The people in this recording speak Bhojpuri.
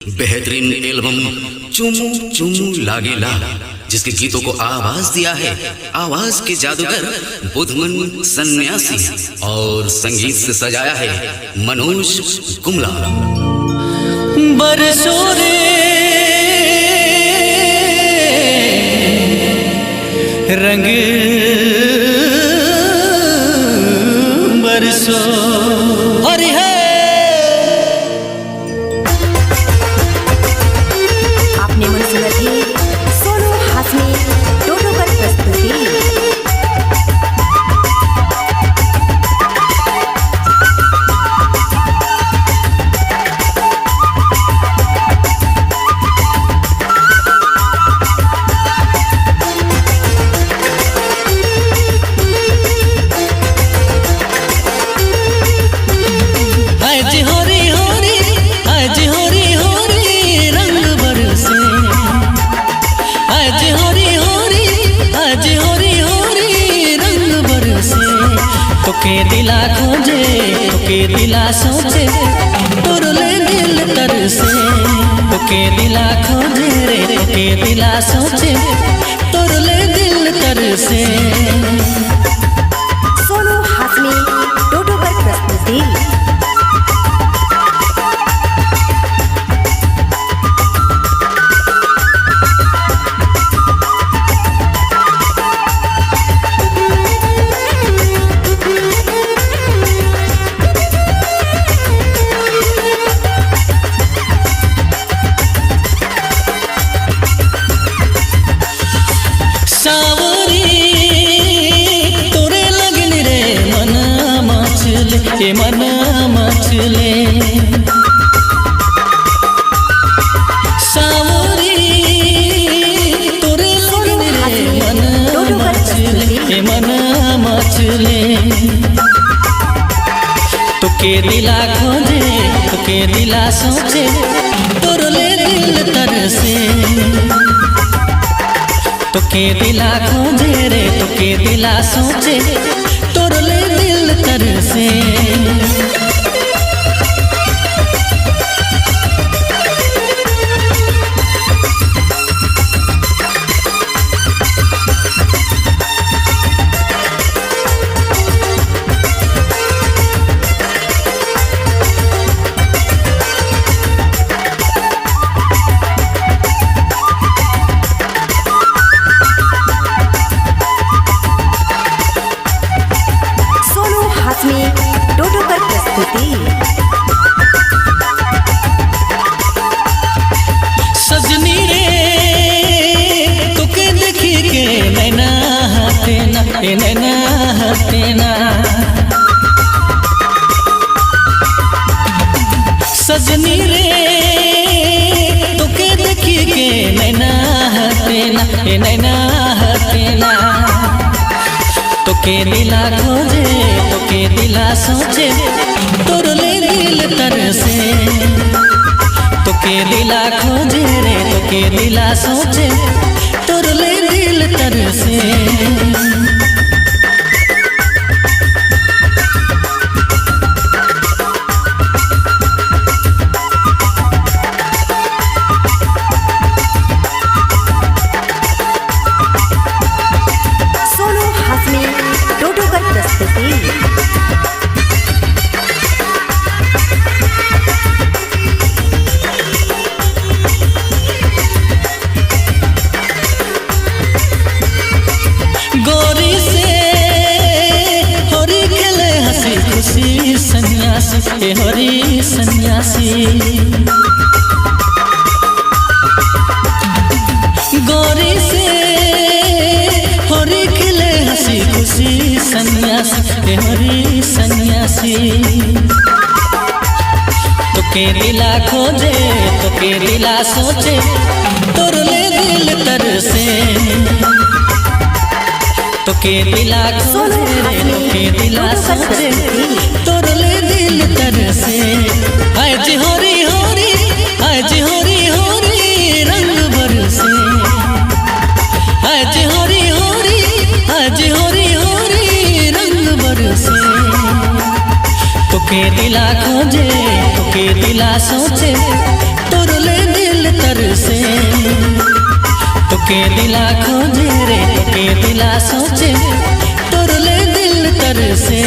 बेहतरीन एल्बम चुमू चुमू लागेला, जिसके गीतों को आवाज दिया है आवाज के जादूगर बुधमन सन्यासी और संगीत से सजाया है मनोज कुमला। बरसों रे रंग बरसों हरि है। आपने सुना थी सोनू हाशमी टोटो पर प्रस्तुति। तोके दिला खोजे तोके दिला सोचे तुरले दिल तरसे। तोके दिला खोजे रे तोके दिला सोचे तुरले दिल तरसे। सोनू हाशमी टोटो पर प्रस्तुति। मन मचले सावरी तोरे लगने मन मचले मन मचले। तोके दिला खोजे तोके दिला सोचे तोरले दिल तरसे। तोके दिला खोजे रे तोके दिला सोचे तोरले दिल तरसे। टोटो पर प्रस्तुति। सजनी रे तोके देखी के नैना हटे ना नैना हटे ना। सजनी रे तोके देखी के नैना हटे ना नैना हटे ना। तोके दिला खोजे तोके दिला सोचे तोरले दिल तरसे। तोके दिला खोजे रे तोके दिला सोचे तोरले दिल तरसे। टोटो पर प्रस्तुति। गोरी से होरी खेले हंसी खुशी सन्यासी होरी सन्यासी। गोरी से होरी खेले हंसी खुशी सन्यासी होरी सन्यासी। तोके दिला खोजे तोके दिला सोचे तोरले दिल तरसे। तोके दिला खोजे तोके दिला सोचे तोरले दिल तरसे। आज होरी होरी आज होरी होरी रंग बरसे। आज होरी होरी आज होरी होरी रंग बरसे। तोके दिला खोजे तोके दिला सोचे तोरले के दिला खोजे रे तो के दिला सोचे तोर ले दिल तर से।